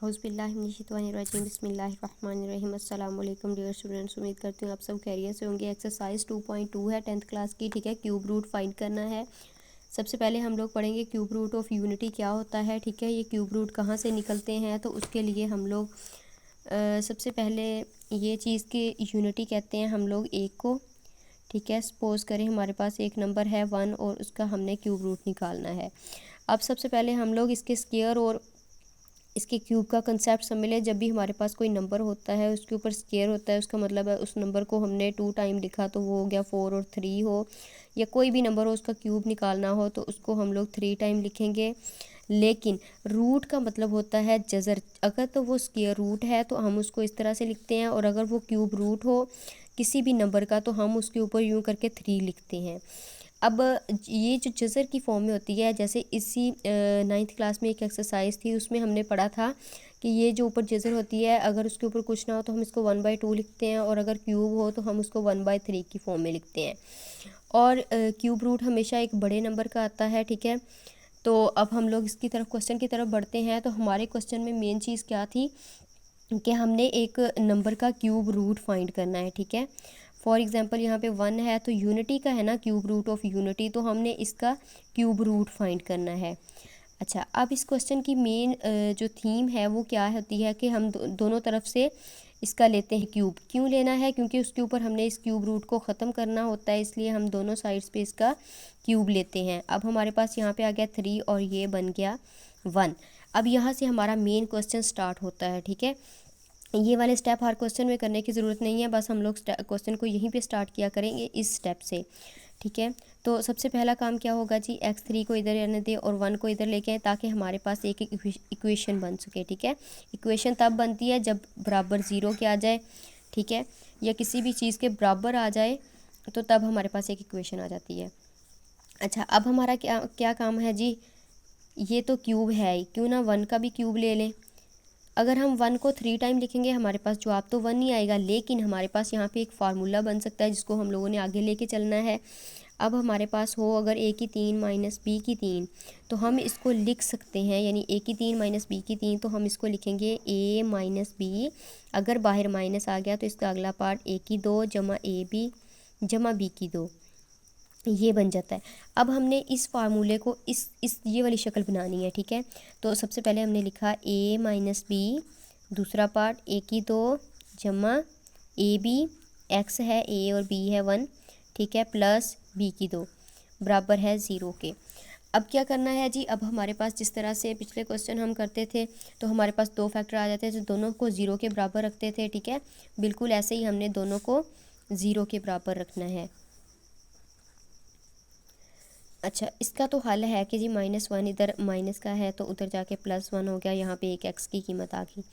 औज़ुबिल्लाहिमिनश्शैतानिर्रजीम बिस्मिल्लाहिर्रहमानिर्रहीम। अस्सलाम वालेकुम डियर स्टूडेंट्स, उम्मीद करती हूँ आप सब खैरियत से होंगे। एक्सरसाइज 2.2 है 10th क्लास की, ठीक है। क्यूब रूट फाइंड करना है। सबसे पहले हम लोग पढ़ेंगे क्यूब रूट ऑफ यूनिटी क्या होता है, ठीक है। ये क्यूब रूट कहाँ से निकलते हैं, तो उसके लिए हम लोग सबसे पहले ये चीज़ की यूनिटी कहते हैं हम लोग एक को, ठीक है। सपोज़ करें हमारे पास एक नंबर है 1 और उसका हमने क्यूब रूट निकालना है। अब सबसे पहले हम लोग इसके स्क्वायर और इसके क्यूब का कंसेप्ट समझ लें। जब भी हमारे पास कोई नंबर होता है उसके ऊपर स्क्वायर होता है, उसका मतलब है उस नंबर को हमने 2 टाइम लिखा तो वो हो गया 4 और 3 हो, या कोई भी नंबर हो उसका क्यूब निकालना हो तो उसको हम लोग 3 टाइम लिखेंगे। लेकिन रूट का मतलब होता है जज़र। अगर तो वो स्क्वायर रूट है तो हम उसको इस तरह से लिखते हैं, और अगर वो क्यूब रूट हो किसी भी नंबर का तो हम उसके ऊपर यूँ करके 3 लिखते हैं। अब ये जो जज़र की फॉर्म में होती है, जैसे इसी 9th क्लास में एक एक्सरसाइज थी उसमें हमने पढ़ा था कि ये जो ऊपर जज़र होती है अगर उसके ऊपर कुछ ना हो तो हम इसको 1/2 लिखते हैं, और अगर क्यूब हो तो हम उसको 1/3 की फॉर्म में लिखते हैं। और क्यूब रूट हमेशा एक बड़े नंबर का आता है, ठीक है। तो अब हम लोग इसकी तरफ क्वेश्चन की तरफ बढ़ते हैं। तो हमारे क्वेश्चन में मेन चीज़ क्या थी कि हमने एक नंबर का क्यूब रूट फाइंड करना है, ठीक है। फॉर एग्जांपल यहाँ पे 1 है तो यूनिटी का है ना, क्यूब रूट ऑफ यूनिटी, तो हमने इसका क्यूब रूट फाइंड करना है। अच्छा, अब इस क्वेश्चन की मेन जो थीम है वो क्या होती है कि हम दोनों तरफ से इसका लेते हैं क्यूब। क्यों लेना है? क्योंकि उसके ऊपर हमने इस क्यूब रूट को ख़त्म करना होता है, इसलिए हम दोनों साइड्स पे इसका क्यूब लेते हैं। अब हमारे पास यहाँ पे आ गया 3 और ये बन गया 1। अब यहाँ से हमारा मेन क्वेश्चन स्टार्ट होता है, ठीक है। ये वाले स्टेप हर क्वेश्चन में करने की ज़रूरत नहीं है, बस हम लोग क्वेश्चन को यहीं पे स्टार्ट किया करेंगे इस स्टेप से, ठीक है। तो सबसे पहला काम क्या होगा जी, x3 को इधर रहने दें और 1 को इधर लेके आए ताकि हमारे पास एक इक्वेशन बन सके, ठीक है। इक्वेशन तब बनती है जब बराबर 0 के आ जाए, ठीक है, या किसी भी चीज़ के बराबर आ जाए तो तब हमारे पास एक इक्वेशन आ जाती है। अच्छा, अब हमारा क्या क्या काम है जी, ये तो क्यूब है ही, क्यों ना 1 का भी क्यूब ले लें। अगर हम 1 को 3 टाइम लिखेंगे हमारे पास जवाब तो 1 ही आएगा, लेकिन हमारे पास यहाँ पे एक फार्मूला बन सकता है जिसको हम लोगों ने आगे लेके चलना है। अब हमारे पास हो अगर a की 3 माइनस b की 3, तो हम इसको लिख सकते हैं, यानी a की 3 माइनस b की 3, तो हम इसको लिखेंगे a माइनस b। अगर बाहर माइनस आ गया तो इसका अगला पार्ट a की 2 जमा ए बी जमा b की 2, ये बन जाता है। अब हमने इस फार्मूले को इस ये वाली शक्ल बनानी है, ठीक है। तो सबसे पहले हमने लिखा a माइनस बी, दूसरा पार्ट a की 2 जमा ए बी, एक्स है a और b है 1, ठीक है, प्लस b की 2 बराबर है 0 के। अब क्या करना है जी, अब हमारे पास जिस तरह से पिछले क्वेश्चन हम करते थे तो हमारे पास 2 फैक्टर आ जाते थे, तो दोनों को 0 के बराबर रखते थे, ठीक है। बिल्कुल ऐसे ही हमने दोनों को 0 के बराबर रखना है। अच्छा, इसका तो हल है कि जी -1 इधर माइनस का है तो उधर जाके +1 हो गया, यहाँ पे एक x की कीमत आ गई।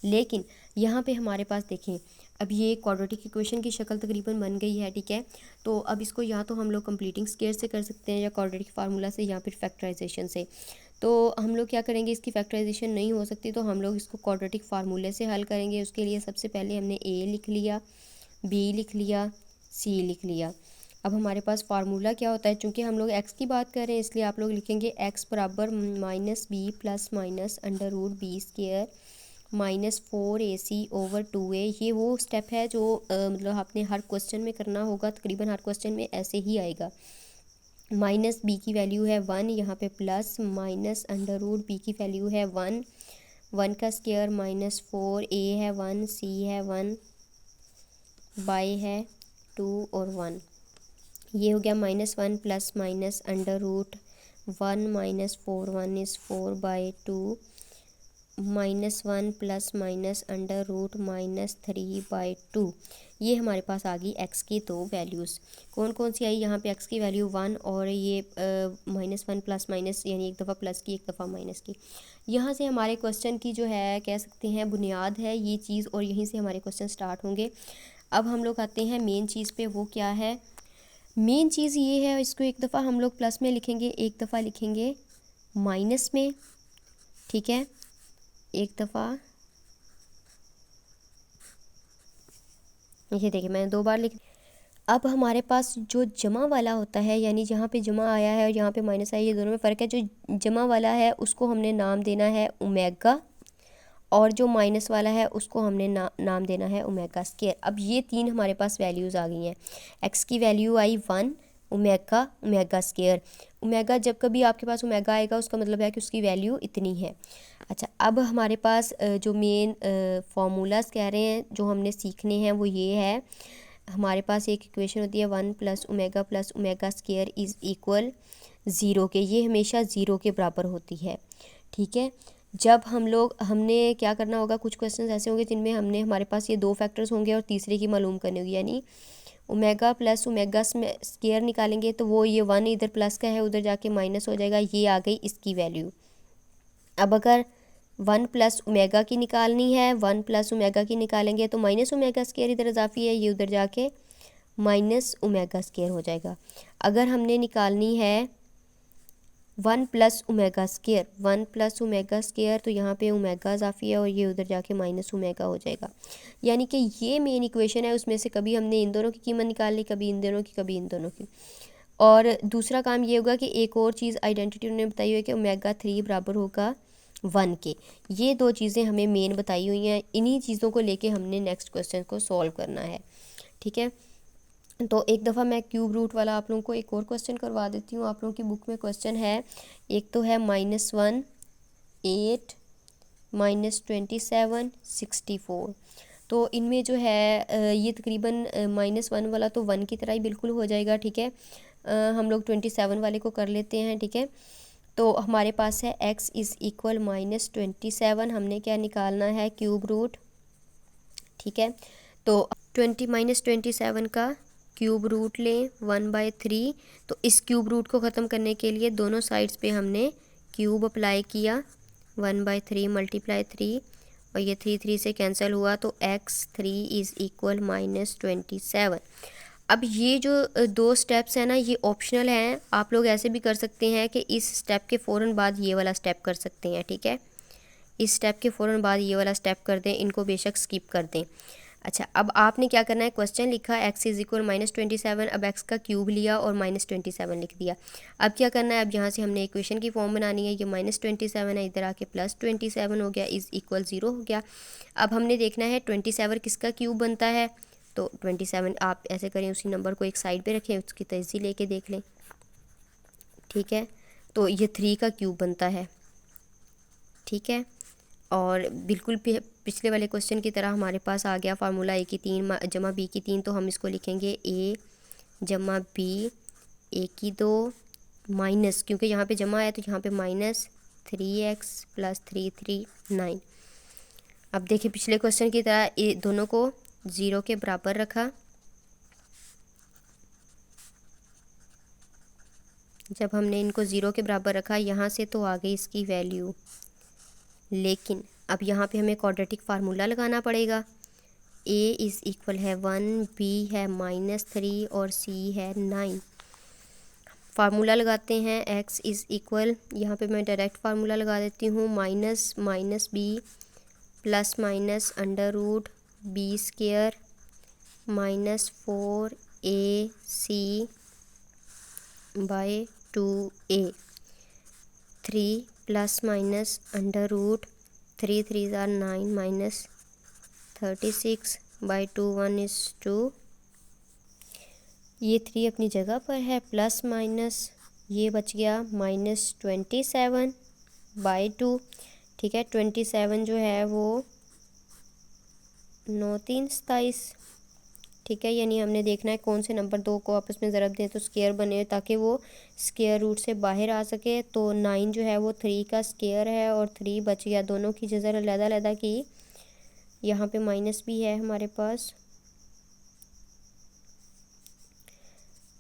लेकिन यहाँ पे हमारे पास देखें, अब ये क्वाड्रेटिक इक्वेशन की शक्ल तकरीबन बन गई है, ठीक है। तो अब इसको या तो हम लोग कंप्लीटिंग स्क्वायर से कर सकते हैं या क्वाड्रेटिक फार्मूला से या फिर फैक्टराइजेशन से। तो हम लोग क्या करेंगे, इसकी फैक्टराइजेशन नहीं हो सकती तो हम लोग इसको क्वाड्रेटिक फार्मूले से हल करेंगे। उसके लिए सबसे पहले हमने a लिख लिया, b लिख लिया, c लिख लिया। अब हमारे पास फार्मूला क्या होता है, चूँकि हम लोग x की बात कर रहे हैं इसलिए आप लोग लिखेंगे x बराबर -b plus minus under root B square -4ac/2a। ये वो स्टेप है जो मतलब आपने हर क्वेश्चन में करना होगा, तकरीबन हर क्वेश्चन में ऐसे ही आएगा। माइनस b की वैल्यू है 1, यहाँ पे plus minus under root b की वैल्यू है 1, 1 का स्क्वायर -4a है 1, c है 1, y है 2 और 1। ये हो गया -1 plus minus under root 1 -4, 1 is 4/2, -1 plus minus under root -3/2। ये हमारे पास आ गई x की 2 वैल्यूज़। कौन कौन सी आई, यहाँ पे x की वैल्यू 1 और ये -1 प्लस माइनस, यानी एक दफ़ा प्लस की एक दफ़ा माइनस की। यहाँ से हमारे क्वेश्चन की जो है कह सकते हैं बुनियाद है ये चीज़, और यहीं से हमारे क्वेश्चन स्टार्ट होंगे। अब हम लोग आते हैं मेन चीज़ पे, वो क्या है, मेन चीज़ ये है, इसको एक दफ़ा हम लोग प्लस में लिखेंगे, एक दफ़ा लिखेंगे माइनस में, ठीक है। एक दफ़ा ये देखिए मैंने 2 बार लिख। अब हमारे पास जो जमा वाला होता है, यानी जहाँ पे जमा आया है और यहाँ पे माइनस आया, ये दोनों में फ़र्क है। जो जमा वाला है उसको हमने नाम देना है ओमेगा, और जो माइनस वाला है उसको हमने नाम देना है ओमेगा स्केयर। अब ये तीन हमारे पास वैल्यूज़ आ गई हैं। एक्स की वैल्यू आई 1, ओमेगा स्केयर। ओमेगा, जब कभी आपके पास ओमेगा आएगा उसका मतलब है कि उसकी वैल्यू इतनी है। अच्छा, अब हमारे पास जो मेन फार्मूलाज कह रहे हैं जो हमने सीखने हैं वो ये है। हमारे पास एक इक्वेशन होती है 1 plus omega square is equal 0 के। ये हमेशा 0 के बराबर होती है, ठीक है। जब हमने क्या करना होगा, कुछ क्वेश्चंस ऐसे होंगे जिनमें हमारे पास ये दो फैक्टर्स होंगे और तीसरे की मालूम करनी होगी, यानी ओमेगा प्लस ओमेगा स्केयर निकालेंगे तो वो ये 1 इधर प्लस का है उधर जाके माइनस हो जाएगा, ये आ गई इसकी वैल्यू। अब अगर 1 प्लस ओमेगा की निकालनी है, 1 प्लस ओमेगा की निकालेंगे तो माइनस ओमेगा स्केयर इधर इजाफी है, ये उधर जाके माइनस ओमेगा स्केयर हो जाएगा। अगर हमने निकालनी है 1 plus omega square, 1 plus omega square तो यहाँ पे ओमेगा इजाफी है और ये उधर जाके माइनस ओमेगा हो जाएगा। यानी कि ये मेन इक्वेशन है, उसमें से कभी हमने इन दोनों की कीमत निकालनी, कभी इन दोनों की, कभी इन दोनों की। और दूसरा काम ये होगा कि एक और चीज़ आइडेंटिटी उन्होंने बताई हुई है कि ओमेगा 3 बराबर होगा 1 के। ये दो चीज़ें हमें मेन बताई हुई हैं, इन्हीं चीज़ों को लेके हमने नेक्स्ट क्वेश्चन को सॉल्व करना है, ठीक है। तो एक दफ़ा मैं क्यूब रूट वाला आप लोगों को एक और क्वेश्चन करवा देती हूँ। आप लोगों की बुक में क्वेश्चन है, एक तो है -1, 8, -27, 64। तो इनमें जो है ये तकरीबन -1 वाला तो 1 की तरह ही बिल्कुल हो जाएगा, ठीक है। हम लोग 27 वाले को कर लेते हैं, ठीक है। तो हमारे पास है x इज़ इक्वल -27, हमने क्या निकालना है, क्यूब रूट, ठीक है। तो 20 - 27 का क्यूब रूट लें 1/3। तो इस क्यूब रूट को ख़त्म करने के लिए दोनों साइड्स पे हमने क्यूब अप्लाई किया, 1/3 × 3 और ये 3 से कैंसिल हुआ तो x3 इज़ इक्वल -27। अब ये जो दो स्टेप्स हैं ना, ये ऑप्शनल हैं, आप लोग ऐसे भी कर सकते हैं कि इस स्टेप के फ़ौरन बाद ये वाला स्टेप कर सकते हैं, ठीक है। इस स्टेप के फ़ौरन बाद ये वाला स्टेप कर दें, इनको बेशक स्किप कर दें। अच्छा, अब आपने क्या करना है, क्वेश्चन लिखा x इज़ इक्वल -27, अब x का क्यूब लिया और -27 लिख दिया। अब क्या करना है, अब यहाँ से हमने इक्वेशन की फॉर्म बनानी है। ये -27 है, इधर आके +27 हो गया, इज़ इक्वल 0 हो गया। अब हमने देखना है 27 किसका क्यूब बनता है। तो 27 आप ऐसे करें, उसी नंबर को एक साइड पे रखें, उसकी तजज़ी लेके देख लें, ठीक है। तो ये 3 का क्यूब बनता है, ठीक है। और बिल्कुल पिछले वाले क्वेश्चन की तरह हमारे पास आ गया फार्मूला a की 3 जमा b की 3। तो हम इसको लिखेंगे a जमा b a की 2 माइनस, क्योंकि यहाँ पे जमा है तो यहाँ पे -3x + 3 3 9। अब देखिए पिछले क्वेश्चन की तरह दोनों को 0 के बराबर रखा। जब हमने इनको 0 के बराबर रखा, यहाँ से तो आ गई इसकी वैल्यू, लेकिन अब यहाँ पे हमें क्वाड्रेटिक फार्मूला लगाना पड़ेगा। a इज़ इक्वल है 1, b है -3 और c है 9। फार्मूला लगाते हैं, x इज़ इक्वल, यहाँ पे मैं डायरेक्ट फार्मूला लगा देती हूँ, minus b plus minus √b² -4ac/2a 3 plus minus √3 3 are 9 -36/2 1 is 2। ये 3 अपनी जगह पर है, प्लस माइनस ये बच गया -27/2, ठीक है। 27 जो है वो 9 3 27, ठीक है। यानी हमने देखना है कौन से नंबर दो को आपस में ज़रब दें तो स्केयर बने, ताकि वो स्केयर रूट से बाहर आ सके। तो 9 जो है वो 3 का स्केयर है और 3 बच गया, दोनों की जगह अलग-अलग की। यहाँ पे माइनस भी है हमारे पास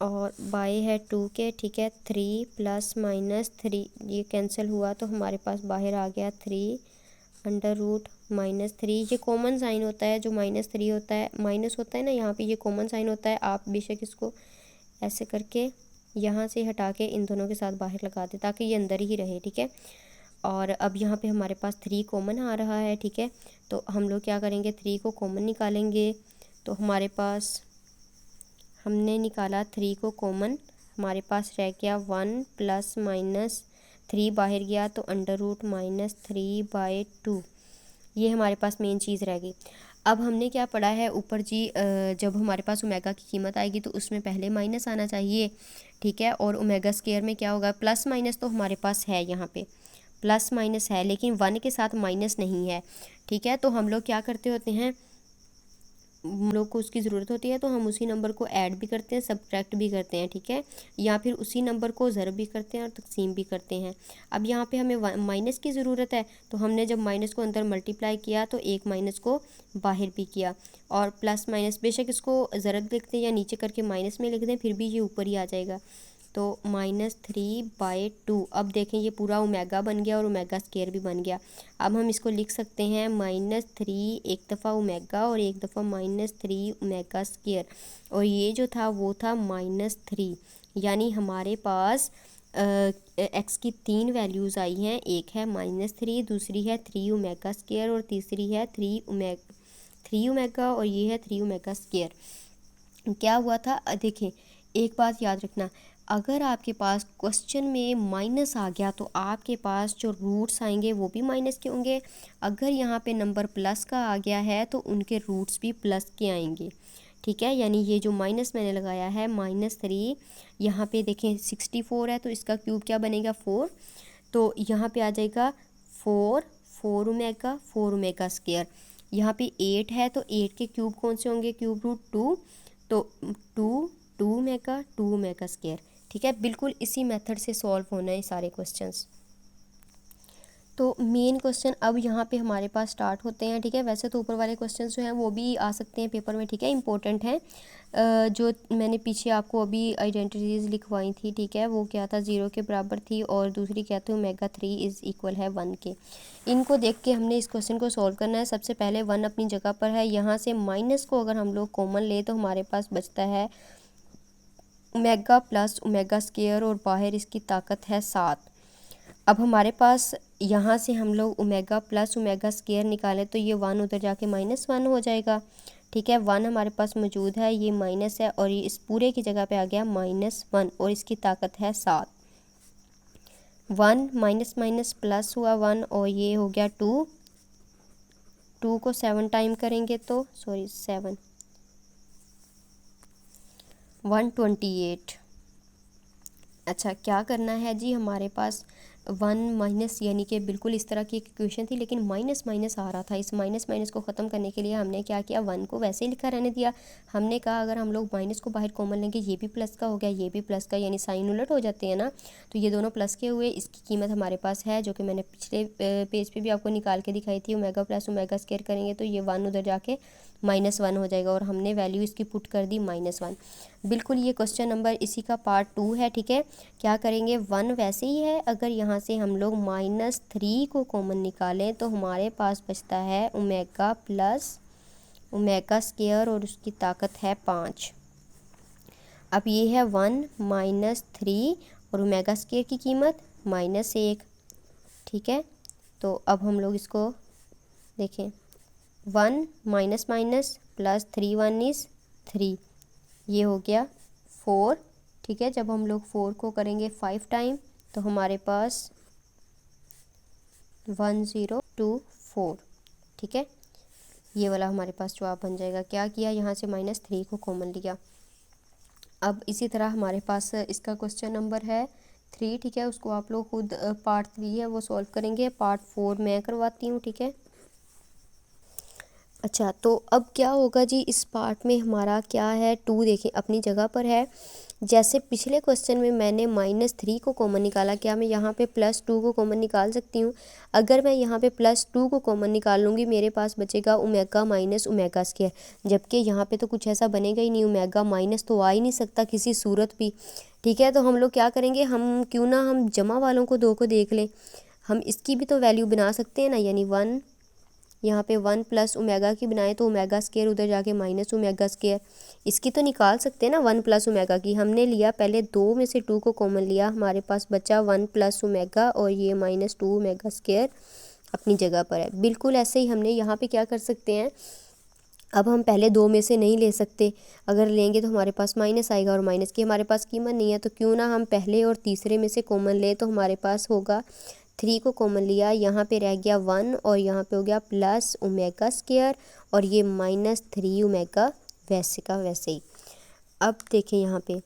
और बाय है 2 के, ठीक है। 3 प्लस माइनस 3 ये कैंसिल हुआ तो हमारे पास बाहर आ गया 3 √-3। ये कॉमन साइन होता है, जो -3 होता है माइनस होता है ना, यहाँ पे ये कॉमन साइन होता है। आप बेशक इसको ऐसे करके यहाँ से हटा के इन दोनों के साथ बाहर लगा दें ताकि ये अंदर ही रहे, ठीक है। और अब यहाँ पे हमारे पास 3 कॉमन आ रहा है, ठीक है। तो हम लोग क्या करेंगे, 3 को कॉमन निकालेंगे। तो हमारे पास हमने निकाला 3 को कॉमन, हमारे पास रह गया 1 + -3 बाहर गया तो √-3/2। ये हमारे पास मेन चीज़ रह गई। अब हमने क्या पढ़ा है ऊपर जी, जब हमारे पास ओमेगा की कीमत आएगी तो उसमें पहले माइनस आना चाहिए, ठीक है। और ओमेगा स्क्वायर में क्या होगा, प्लस माइनस तो हमारे पास है, यहाँ पे प्लस माइनस है लेकिन 1 के साथ माइनस नहीं है, ठीक है। तो हम लोग क्या करते होते हैं, हम लोग को उसकी ज़रूरत होती है तो हम उसी नंबर को ऐड भी करते हैं, सब्ट्रैक्ट भी करते हैं, ठीक है। या फिर उसी नंबर को ज़रब भी करते हैं और तकसीम भी करते हैं। अब यहाँ पे हमें माइनस की ज़रूरत है, तो हमने जब माइनस को अंदर मल्टीप्लाई किया तो एक माइनस को बाहर भी किया। और प्लस माइनस बेशक इसको ज़रब लिखते हैं या नीचे करके माइनस में लिख दें, फिर भी ये ऊपर ही आ जाएगा। तो -3/2। अब देखें ये पूरा ओमेगा बन गया और ओमेगा स्क्वायर भी बन गया। अब हम इसको लिख सकते हैं -3 एक दफ़ा ओमेगा और एक दफ़ा -3 ओमेगा स्क्वायर, और ये जो था वो था -3। यानी हमारे पास एक्स की 3 वैल्यूज़ आई हैं, एक है -3, दूसरी है 3 ओमेगा स्क्वायर और तीसरी है 3 ओमेगा और ये है 3 ओमेगा स्क्वायर। क्या हुआ था, देखें एक बात याद रखना, अगर आपके पास क्वेश्चन में माइनस आ गया तो आपके पास जो रूट्स आएंगे वो भी माइनस के होंगे। अगर यहाँ पे नंबर प्लस का आ गया है तो उनके रूट्स भी प्लस के आएंगे, ठीक है। यानी ये जो माइनस मैंने लगाया है -3, यहाँ पे देखें 64 है तो इसका क्यूब क्या बनेगा 4, तो यहाँ पे आ जाएगा 4 ओमेगा स्क्वायर। यहाँ पे 8 है तो 8 के क्यूब कौन से होंगे, क्यूब रूट 2, तो 2 ओमेगा स्क्वायर, ठीक है। बिल्कुल इसी मेथड से सॉल्व होना है सारे क्वेश्चंस। तो मेन क्वेश्चन अब यहाँ पे हमारे पास स्टार्ट होते हैं, ठीक है। वैसे तो ऊपर वाले क्वेश्चंस जो हैं वो भी आ सकते हैं पेपर में, ठीक है, इंपॉर्टेंट हैं। जो मैंने पीछे आपको अभी आइडेंटिटीज़ लिखवाई थी, ठीक है, वो क्या था 0 के बराबर थी और दूसरी क्या थी ओमेगा 3 इज़ इक्वल है 1 के। इनको देख के हमने इस क्वेश्चन को सॉल्व करना है। सबसे पहले 1 अपनी जगह पर है, यहाँ से माइनस को अगर हम लोग कॉमन ले तो हमारे पास बचता है ओमेगा प्लस ओमेगा स्क्वायर और बाहर इसकी ताकत है 7। अब हमारे पास यहाँ से हम लोग ओमेगा प्लस ओमेगा स्क्वायर निकालें तो ये 1 उधर जाके -1 हो जाएगा, ठीक है। 1 हमारे पास मौजूद है, ये माइनस है और ये इस पूरे की जगह पे आ गया -1 और इसकी ताकत है 7। 1 माइनस माइनस प्लस हुआ 1 और ये हो गया 2 को 7 टाइम करेंगे तो 128। अच्छा क्या करना है जी, हमारे पास 1 माइनस यानी कि बिल्कुल इस तरह की इक्वेशन थी लेकिन माइनस माइनस आ रहा था। इस माइनस माइनस को ख़त्म करने के लिए हमने क्या किया, 1 को वैसे ही लिखा रहने दिया। हमने कहा अगर हम लोग माइनस को बाहर कॉमन लेंगे, ये भी प्लस का हो गया, ये भी प्लस का, यानी साइन उलट हो जाते हैं ना, तो ये दोनों प्लस के हुए। इसकी कीमत हमारे पास है जो कि मैंने पिछले पेज पर भी आपको निकाल के दिखाई थी। ओमेगा प्लस ओमेगा स्क्वायर करेंगे तो ये 1 उधर जाके -1 हो जाएगा और हमने वैल्यू इसकी पुट कर दी -1। बिल्कुल ये क्वेश्चन नंबर इसी का पार्ट 2 है, ठीक है। क्या करेंगे, 1 वैसे ही है, अगर यहाँ से हम लोग -3 को कॉमन निकालें तो हमारे पास बचता है ओमेगा प्लस ओमेगा स्क्वायर और उसकी ताकत है 5। अब ये है 1 -3 और ओमेगा स्क्वायर की कीमत -1, ठीक है। तो अब हम लोग इसको देखें, 1 माइनस माइनस प्लस 3 1 इज़ 3, ये हो गया 4, ठीक है। जब हम लोग 4 को करेंगे 5 टाइम तो हमारे पास 1024, ठीक है। ये वाला हमारे पास जवाब बन जाएगा। क्या किया, यहाँ से -3 को कॉमन लिया। अब इसी तरह हमारे पास इसका क्वेश्चन नंबर है 3, ठीक है। उसको आप लोग खुद पार्ट 3 है वो सॉल्व करेंगे, पार्ट 4 मैं करवाती हूँ, ठीक है। अच्छा तो अब क्या होगा जी, इस पार्ट में हमारा क्या है, 2 देखें अपनी जगह पर है। जैसे पिछले क्वेश्चन में मैंने -3 को कॉमन निकाला, क्या मैं यहाँ पे +2 को कॉमन निकाल सकती हूँ? अगर मैं यहाँ पे +2 को कॉमन निकाल लूँगी मेरे पास बचेगा ओमेगा माइनस ओमेगा स्क्वायर, जबकि यहाँ पे तो कुछ ऐसा बनेगा ही नहीं, ओमेगा माइनस तो आ ही नहीं सकता किसी सूरत भी, ठीक है। तो हम लोग क्या करेंगे, हम क्यों ना हम जमा वालों को 2 को देख लें, हम इसकी भी तो वैल्यू बना सकते हैं ना, यानी 1 यहाँ पे 1 प्लस ओमेगा की बनाए तो ओमेगा स्क्वायर उधर जाके माइनस ओमेगा स्क्वायर, इसकी तो निकाल सकते हैं ना 1 प्लस ओमेगा की। हमने लिया पहले 2 में से 2 को कॉमन लिया, हमारे पास बचा 1 प्लस ओमेगा और ये -2 ओमेगा स्क्वायर अपनी जगह पर है। बिल्कुल ऐसे ही हमने यहाँ पे क्या कर सकते हैं, अब हम पहले 2 में से नहीं ले सकते, अगर लेंगे तो हमारे पास माइनस आएगा और माइनस की हमारे पास कीमत नहीं है, तो क्यों ना हम पहले और तीसरे में से कॉमन ले, तो हमारे पास होगा 3 को कॉमन लिया, यहाँ पे रह गया 1 और यहाँ पे हो गया प्लस ओमेगा स्क्वायर और ये -3 ओमेगा वैसे का वैसे ही। अब देखें यहाँ पे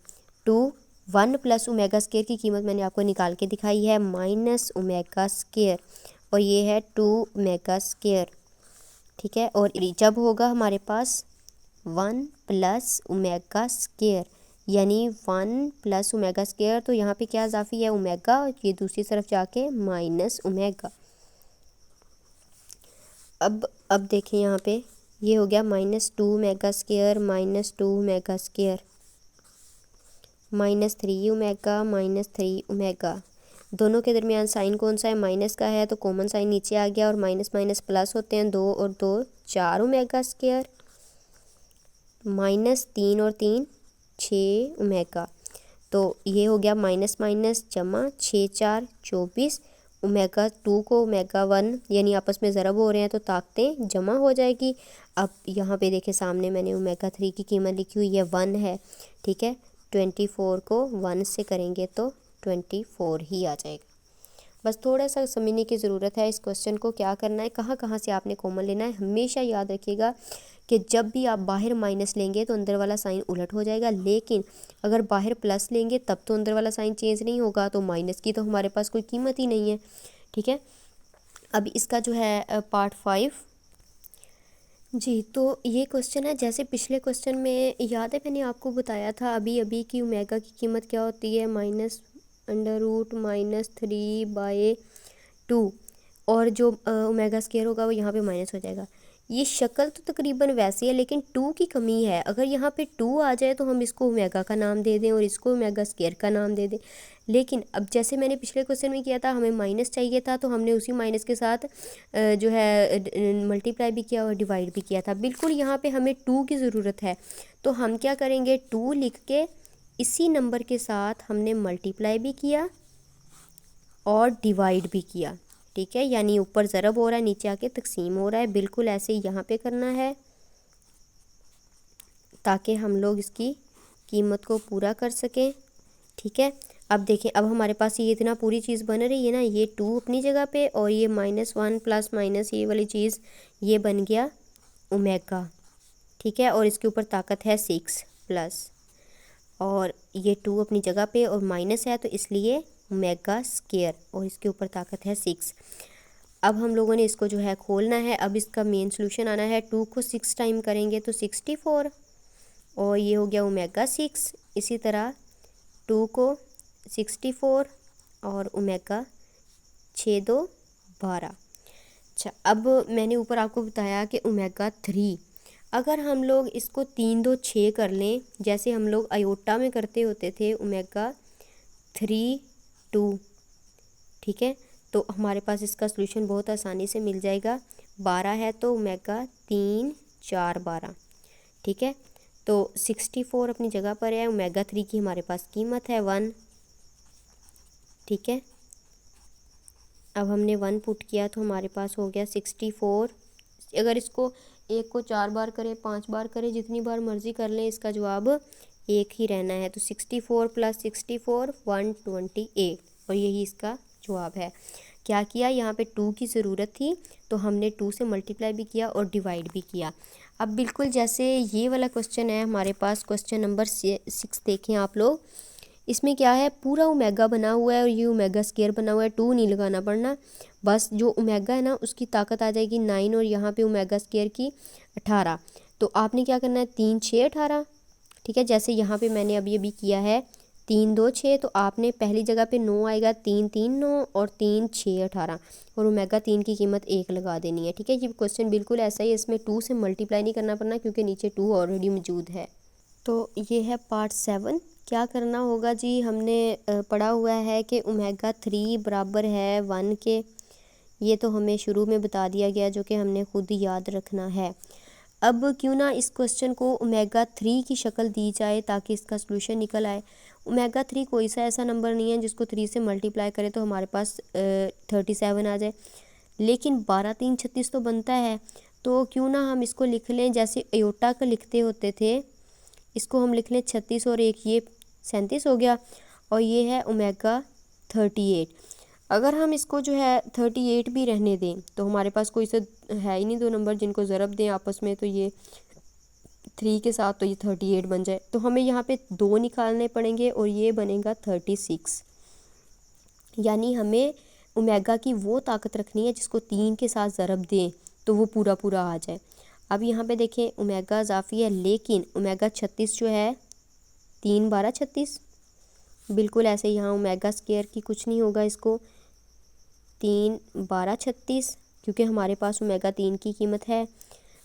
1 प्लस ओमेगा स्क्वायर की कीमत मैंने आपको निकाल के दिखाई है माइनस ओमेगा स्क्वायर और ये है 2 ओमेगा स्क्वायर, ठीक है। और जब होगा हमारे पास 1 प्लस ओमेगा स्क्वायर यानी 1 प्लस ओमेगा स्क्वायर, तो यहाँ पे क्या इजाफी है ओमेगा, ये दूसरी तरफ जाके माइनस ओमेगा। अब देखें यहाँ पे ये हो गया -2 omega square -2 omega square -3 omega -3 omega. दोनों के दरमियान साइन कौन सा है, माइनस का है, तो कॉमन साइन नीचे आ गया और माइनस माइनस प्लस होते हैं, 2 और 2 4 ओमेगा स्क्वायर -3 और 3 6 ओमेगा। तो ये हो गया माइनस माइनस जमा 6 4 24 ओमेगा 2 को ओमेगा 1 यानी आपस में ज़रब हो रहे हैं तो ताकतें जमा हो जाएगी। अब यहाँ पे देखें सामने मैंने ओमेगा 3 की कीमत लिखी हुई है 1 है, ठीक है। 24 को 1 से करेंगे तो 24 ही आ जाएगा। बस थोड़ा सा समझने की ज़रूरत है इस क्वेश्चन को, क्या करना है, कहाँ कहाँ से आपने कॉमन लेना है। हमेशा याद रखिएगा कि जब भी आप बाहर माइनस लेंगे तो अंदर वाला साइन उलट हो जाएगा, लेकिन अगर बाहर प्लस लेंगे तब तो अंदर वाला साइन चेंज नहीं होगा, तो माइनस की तो हमारे पास कोई कीमत ही नहीं है, ठीक है। अब इसका जो है पार्ट 5 जी, तो ये क्वेश्चन है जैसे पिछले क्वेश्चन में याद है मैंने आपको बताया था अभी अभी कि ओमेगा की कीमत क्या होती है -√-3/2 और जो ओमेगा स्क्वायर होगा वो यहाँ पे माइनस हो जाएगा। ये शक्ल तो तकरीबन वैसी है लेकिन 2 की कमी है। अगर यहाँ पे 2 आ जाए तो हम इसको ओमेगा का नाम दे दें और इसको ओमेगा स्क्वायर का नाम दे दें, लेकिन अब जैसे मैंने पिछले क्वेश्चन में किया था हमें माइनस चाहिए था तो हमने उसी माइनस के साथ जो है मल्टीप्लाई भी किया और डिवाइड भी किया था। बिल्कुल यहाँ पे हमें 2 की ज़रूरत है तो हम क्या करेंगे 2 लिख के इसी नंबर के साथ हमने मल्टीप्लाई भी किया और डिवाइड भी किया, ठीक है। यानी ऊपर ज़रब हो रहा है नीचे आके तकसीम हो रहा है, बिल्कुल ऐसे ही यहाँ पे करना है ताकि हम लोग इसकी कीमत को पूरा कर सकें, ठीक है। अब देखें अब हमारे पास ये इतना पूरी चीज़ बन रही है ना, ये 2 अपनी जगह पे और ये -1 प्लस माइनस ये वाली चीज़ ये बन गया ओमेगा, ठीक है। और इसके ऊपर ताकत है 6 प्लस और ये 2 अपनी जगह पे और माइनस है तो इसलिए ओमेगा स्क्वायर और इसके ऊपर ताकत है 6। अब हम लोगों ने इसको जो है खोलना है। अब इसका मेन सोल्यूशन आना है, 2 को 6 टाइम करेंगे तो 64 और ये हो गया ओमेगा 6। इसी तरह 2 को 64 और ओमेगा 6 2 12। अच्छा, अब मैंने ऊपर आपको बताया कि ओमेगा 3 अगर हम लोग इसको 3 2 6 कर लें जैसे हम लोग आयोटा में करते होते थे ओमेगा 3 2, ठीक है, तो हमारे पास इसका सॉल्यूशन बहुत आसानी से मिल जाएगा। 12 है तो ओमेगा 3 4 12, ठीक है। तो 64 अपनी जगह पर है, ओमेगा 3 की हमारे पास कीमत है 1, ठीक है। अब हमने 1 पुट किया तो हमारे पास हो गया 64। अगर इसको 1 को 4 बार करें 5 बार करें जितनी बार मर्ज़ी कर लें इसका जवाब 1 ही रहना है। तो 64 + 64 128 और यही इसका जवाब है। क्या किया, यहाँ पे 2 की ज़रूरत थी तो हमने 2 से मल्टीप्लाई भी किया और डिवाइड भी किया। अब बिल्कुल जैसे ये वाला क्वेश्चन है हमारे पास क्वेश्चन नंबर 6 देखें आप लोग, इसमें क्या है पूरा ओमेगा बना हुआ है और ये ओमेगा स्क्वायर बना हुआ है, 2 नहीं लगाना पड़ना, बस जो ओमेगा है ना उसकी ताकत आ जाएगी 9 और यहाँ पे ओमेगा स्क्वायर की 18। तो आपने क्या करना है 3 6 18, ठीक है। जैसे यहाँ पे मैंने अभी अभी किया है 3 2 6 तो आपने पहली जगह पे 9 आएगा, 3 3 9 और 3 6 18 और ओमेगा 3 की कीमत 1 लगा देनी है, ठीक है। ये क्वेश्चन बिल्कुल ऐसा ही है, इसमें 2 से मल्टीप्लाई नहीं करना पड़ना क्योंकि नीचे 2 ऑलरेडी मौजूद है। तो ये है पार्ट 7। क्या करना होगा जी, हमने पढ़ा हुआ है कि ओमेगा 3 बराबर है 1 के, ये तो हमें शुरू में बता दिया गया जो कि हमने खुद याद रखना है। अब क्यों ना इस क्वेश्चन को ओमेगा 3 की शक्ल दी जाए ताकि इसका सॉल्यूशन निकल आए। ओमेगा 3 कोई सा ऐसा नंबर नहीं है जिसको 3 से मल्टीप्लाई करें तो हमारे पास 37 आ जाए, लेकिन 12 3 36 तो बनता है। तो क्यों ना हम इसको लिख लें जैसे अयोटा का लिखते होते थे, इसको हम लिख लें 36 और 1 ये 37 हो गया और ये है ओमेगा 38। अगर हम इसको जो है 38 भी रहने दें तो हमारे पास कोई से है ही नहीं दो नंबर जिनको ज़रब दें आपस में, तो ये 3 के साथ तो ये 38 बन जाए। तो हमें यहाँ पे 2 निकालने पड़ेंगे और ये बनेगा 36। यानी हमें ओमेगा की वो ताकत रखनी है जिसको 3 के साथ ज़रब दें तो वो पूरा पूरा आ जाए। अब यहाँ पे देखें ओमेगा इजाफी है, लेकिन ओमेगा 36 जो है 3 12 36, बिल्कुल ऐसे यहाँ ओमेगा स्क्वायर की कुछ नहीं होगा इसको, 3 12 36, क्योंकि हमारे पास ओमेगा 3 की कीमत है।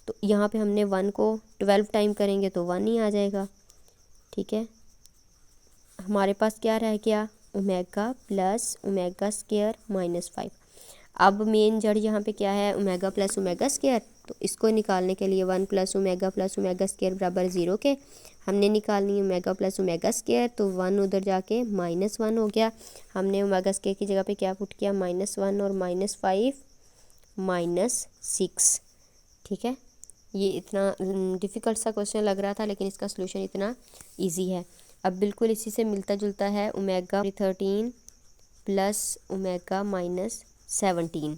तो यहाँ पे हमने 1 को 12 टाइम करेंगे तो 1 ही आ जाएगा। ठीक है, हमारे पास क्या रह गया, omega plus omega square minus 5। अब मेन जड़ यहाँ पे क्या है, ओमेगा प्लस ओमेगा स्क्वायर। तो इसको निकालने के लिए 1 प्लस ओमेगा स्क्वायर बराबर 0 के हमने निकालनी है ओमेगा प्लस ओमेगा स्क्वायर। तो 1 उधर जाके -1 हो गया। हमने ओमेगा स्क्वायर की जगह पे क्या पुट किया, -1 और -5 -6। ठीक है, ये इतना डिफ़िकल्ट सा क्वेश्चन लग रहा था लेकिन इसका सलूशन इतना इजी है। अब बिल्कुल इसी से मिलता जुलता है ओमेगा 13 प्लस ओमेगा -17।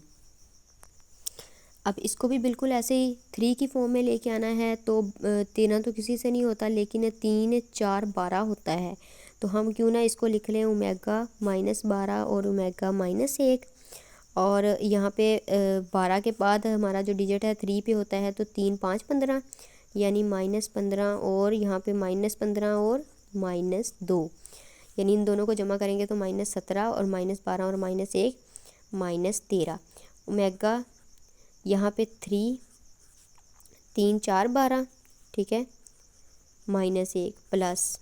अब इसको भी बिल्कुल ऐसे ही 3 की फॉर्म में लेके आना है। तो 13 तो किसी से नहीं होता, लेकिन 3 4 12 होता है। तो हम क्यों ना इसको लिख लें ओमेगा -12 और ओमेगा -1। और यहाँ पे 12 के बाद हमारा जो डिजिट है 3 पे होता है, तो 3 5 15, यानी -15 और यहाँ पे -15 और -2, यानी इन दोनों को जमा करेंगे तो -17 और -12 और -1 -13। ओमेगा यहाँ पे 3 4 12, ठीक है, -1 प्लस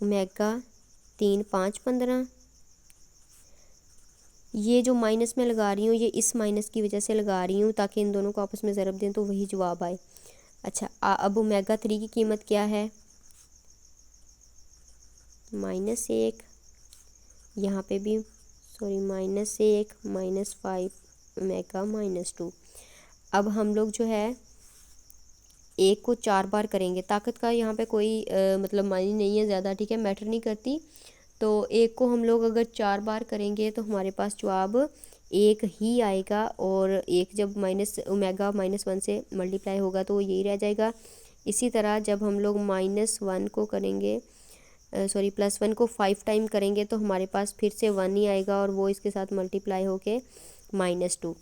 ओमेगा 3 5 15। ये जो माइनस में लगा रही हूँ ये इस माइनस की वजह से लगा रही हूँ ताकि इन दोनों को आपस में ज़रब दें तो वही जवाब आए। अच्छा, अब ओमेगा 3 की कीमत क्या है, -1, यहाँ पे भी सॉरी -1 -5 ओमेगा -2। अब हम लोग जो है 1 को 4 बार करेंगे, ताकत का यहाँ पे कोई मतलब मायने नहीं है ज़्यादा, ठीक है, मैटर नहीं करती। तो 1 को हम लोग अगर 4 बार करेंगे तो हमारे पास जवाब 1 ही आएगा। और 1 जब ओमेगा -1 से मल्टीप्लाई होगा तो वो यही रह जाएगा। इसी तरह जब हम लोग -1 को करेंगे +1 को 5 टाइम करेंगे तो हमारे पास फिर से 1 ही आएगा और वो इसके साथ मल्टीप्लाई होके -2।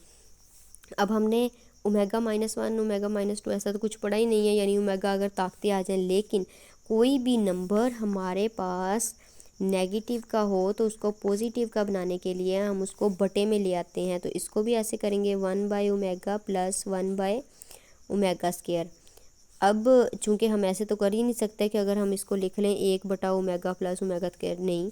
अब हमने ओमेगा -1 ओमेगा -2 ऐसा तो कुछ पढ़ा ही नहीं है, यानी ओमेगा अगर ताकतें आ जाएं, लेकिन कोई भी नंबर हमारे पास नेगेटिव का हो तो उसको पॉजिटिव का बनाने के लिए हम उसको बटे में ले आते हैं। तो इसको भी ऐसे करेंगे 1/ओमेगा प्लस 1/ओमेगा स्क्वायर। अब चूंकि हम ऐसे तो कर ही नहीं सकते कि अगर हम इसको लिख लें 1/ओमेगा प्लस ओमेगा स्क्वायर, नहीं,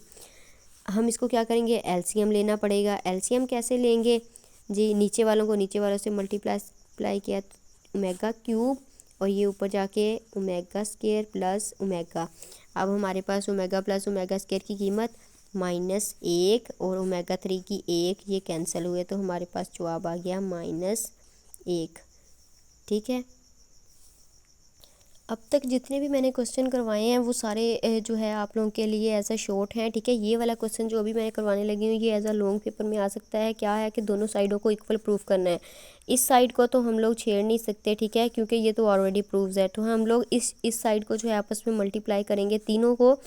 हम इसको क्या करेंगे, एलसीएम लेना पड़ेगा। एलसीएम कैसे लेंगे जी, नीचे वालों को नीचे वालों से मल्टीप्लाई किया तो ओमेगा क्यूब और ये ऊपर जाके ओमेगा स्क्वायर प्लस ओमेगा। अब हमारे पास ओमेगा प्लस ओमेगा स्क्वायर की कीमत -1 और ओमेगा 3 की 1, ये कैंसिल हुए तो हमारे पास जवाब आ गया -1। ठीक है, अब तक जितने भी मैंने क्वेश्चन करवाए हैं वो सारे जो है आप लोगों के लिए एज अ शॉर्ट हैं। ठीक है, ये वाला क्वेश्चन जो अभी मैं करवाने लगी हूँ ये एज अ लॉन्ग पेपर में आ सकता है। क्या है कि दोनों साइडों को इक्वल प्रूफ करना है। इस साइड को तो हम लोग छेड़ नहीं सकते, ठीक है, क्योंकि ये तो ऑलरेडी प्रूव्स है। तो हम लोग इस साइड को जो है आपस में मल्टीप्लाई करेंगे तीनों को,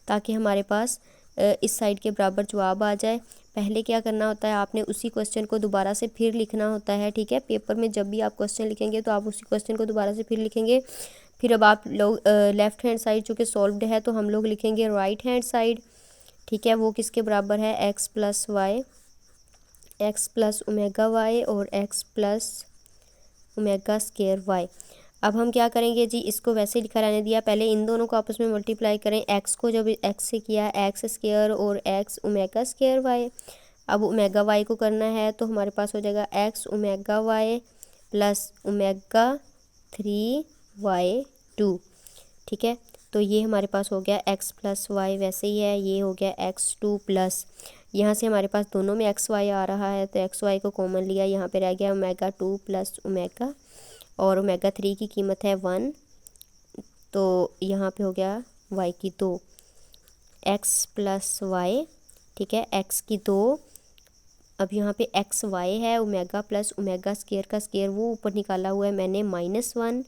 ताकि हमारे पास इस साइड के बराबर जवाब आ जाए। पहले क्या करना होता है, आपने उसी क्वेश्चन को दोबारा से फिर लिखना होता है। ठीक है, पेपर में जब भी आप क्वेश्चन लिखेंगे तो आप उसी क्वेश्चन को दोबारा से फिर लिखेंगे। फिर अब आप लोग लेफ़्ट हैंड साइड चूँकि सॉल्व्ड है तो हम लोग लिखेंगे राइट हैंड साइड। ठीक है, वो किसके बराबर है, x प्लस ओमेगा वाई और x plus omega square Y. अब हम क्या करेंगे जी, इसको वैसे लिखा रहने दिया, पहले इन दोनों को आपस में मल्टीप्लाई करें। x को जब x से किया x स्क्वायर और x ओमेगा स्क्वायर वाई। अब ओमेगा वाई को करना है तो हमारे पास हो जाएगा x omega Y plus omega 3y2। ठीक है, तो ये हमारे पास हो गया x प्लस वाई, वैसे ही है ये हो गया x2 प्लस, यहाँ से हमारे पास दोनों में एक्स वाई आ रहा है तो एक्स वाई को कॉमन लिया, यहाँ पे रह गया ओमेगा 2 प्लस ओमेगा, और ओमेगा 3 की कीमत है 1, तो यहाँ पे हो गया y की 2, x प्लस वाई। ठीक है, x की 2 अब यहाँ पे एक्स वाई है, ओमेगा प्लस ओमेगा स्केयर का स्केयर वो ऊपर निकाला हुआ है मैंने -1,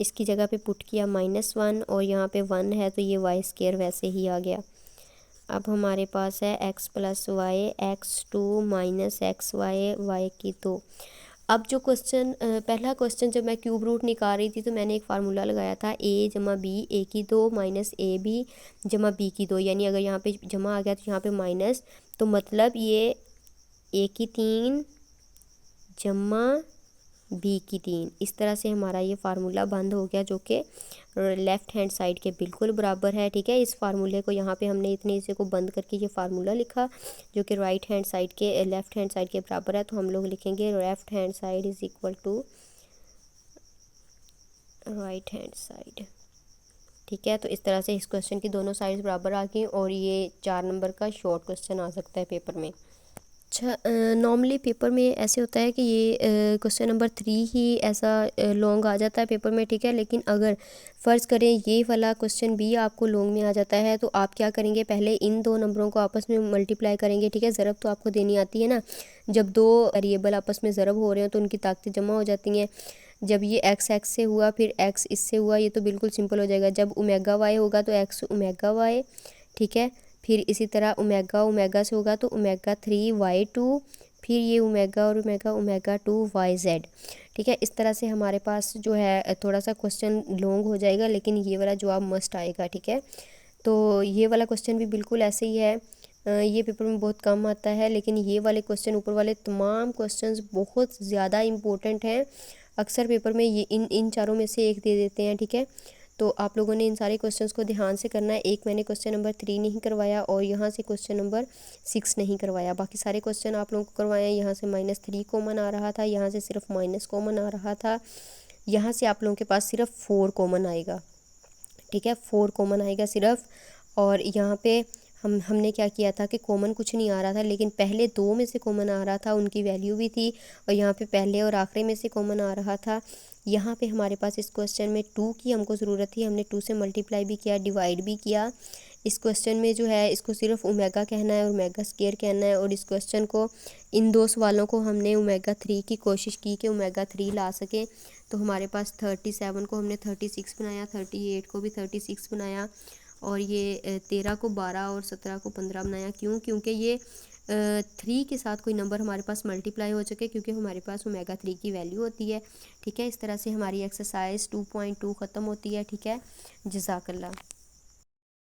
इसकी जगह पे पुट किया -1 और यहाँ पे 1 है तो ये वाई स्केयर वैसे ही आ गया। अब हमारे पास है x plus Y x2 minus X Y Y की 2। अब जो क्वेश्चन पहला क्वेश्चन जब मैं क्यूब रूट निकाल रही थी तो मैंने एक फार्मूला लगाया था a जमा बी ए की 2 माइनस ए बी जमा बी की 2, यानी अगर यहाँ पे जमा आ गया तो यहाँ पे माइनस, तो मतलब ये a की 3 जमा बी की 3, इस तरह से हमारा ये फार्मूला बंद हो गया जो कि लेफ़्ट हैंड साइड के बिल्कुल बराबर है। ठीक है, इस फार्मूले को यहाँ पे हमने इतने हिस्से को बंद करके ये फार्मूला लिखा जो कि राइट हैंड साइड के लेफ़्ट हैंड साइड के बराबर है, तो हम लोग लिखेंगे left hand side is equal to right hand side. ठीक है, तो इस तरह से इस क्वेश्चन की दोनों साइड्स बराबर आ गई और ये 4 नंबर का शॉर्ट क्वेश्चन आ सकता है पेपर में। अच्छा, नॉर्मली पेपर में ऐसे होता है कि ये क्वेश्चन नंबर 3 ही ऐसा लॉन्ग आ जाता है पेपर में। ठीक है, लेकिन अगर फ़र्ज़ करें ये वाला क्वेश्चन भी आपको लॉन्ग में आ जाता है तो आप क्या करेंगे, पहले इन दो नंबरों को आपस में मल्टीप्लाई करेंगे। ठीक है, ज़रब तो आपको देनी आती है ना, जब दो वेरिएबल आपस में ज़रब हो रहे हो तो उनकी ताकतें जमा हो जाती हैं। जब ये एक्स एक्स से हुआ फिर एक्स इससे हुआ, ये तो बिल्कुल सिंपल हो जाएगा। जब ओमेगा वाई होगा तो एक्स ओमेगा वाई, ठीक है, फिर इसी तरह ओमेगा ओमेगा से होगा तो ओमेगा 3y2, फिर ये ओमेगा और ओमेगा ओमेगा 2yz। ठीक है, इस तरह से हमारे पास जो है थोड़ा सा क्वेश्चन लॉन्ग हो जाएगा लेकिन ये वाला जवाब मस्ट आएगा। ठीक है, तो ये वाला क्वेश्चन भी बिल्कुल ऐसे ही है, ये पेपर में बहुत कम आता है लेकिन ये वाले क्वेश्चन ऊपर वाले तमाम क्वेश्चंस बहुत ज़्यादा इम्पोर्टेंट हैं। अक्सर पेपर में ये इन चारों में से एक दे देते हैं। ठीक है, तो आप लोगों ने इन सारे क्वेश्चंस को ध्यान से करना है। एक मैंने क्वेश्चन नंबर 3 नहीं करवाया और यहाँ से क्वेश्चन नंबर 6 नहीं करवाया, बाकी सारे क्वेश्चन आप लोगों को करवाए हैं। यहाँ से -3 कॉमन आ रहा था, यहाँ से सिर्फ माइनस कॉमन आ रहा था, यहाँ से आप लोगों के पास सिर्फ 4 कॉमन आएगा। ठीक है, 4 कॉमन आएगा सिर्फ। और यहाँ पे हमने क्या किया था कि कॉमन कुछ नहीं आ रहा था लेकिन पहले 2 में से कॉमन आ रहा था, उनकी वैल्यू भी थी, और यहाँ पे पहले और आखिरी में से कॉमन आ रहा था। यहाँ पे हमारे पास इस क्वेश्चन में 2 की हमको ज़रूरत थी, हमने 2 से मल्टीप्लाई भी किया, डिवाइड भी किया। इस क्वेश्चन में जो है इसको सिर्फ ओमेगा कहना है और ओमेगा स्केयर कहना है, और इस क्वेश्चन को इन दो सवालों को हमने ओमेगा 3 की कोशिश की कि ओमेगा 3 ला सकें। तो हमारे पास 37 को हमने 36 बनाया, 38 को भी 36 बनाया, और ये 13 को 12 और 17 को 15 बनाया। क्यों? क्योंकि ये 3 के साथ कोई नंबर हमारे पास मल्टीप्लाई हो सके, क्योंकि हमारे पास ओमेगा 3 की वैल्यू होती है। ठीक है, इस तरह से हमारी एक्सरसाइज 2.2 ख़त्म होती है। ठीक है, जज़ाकल्लाह।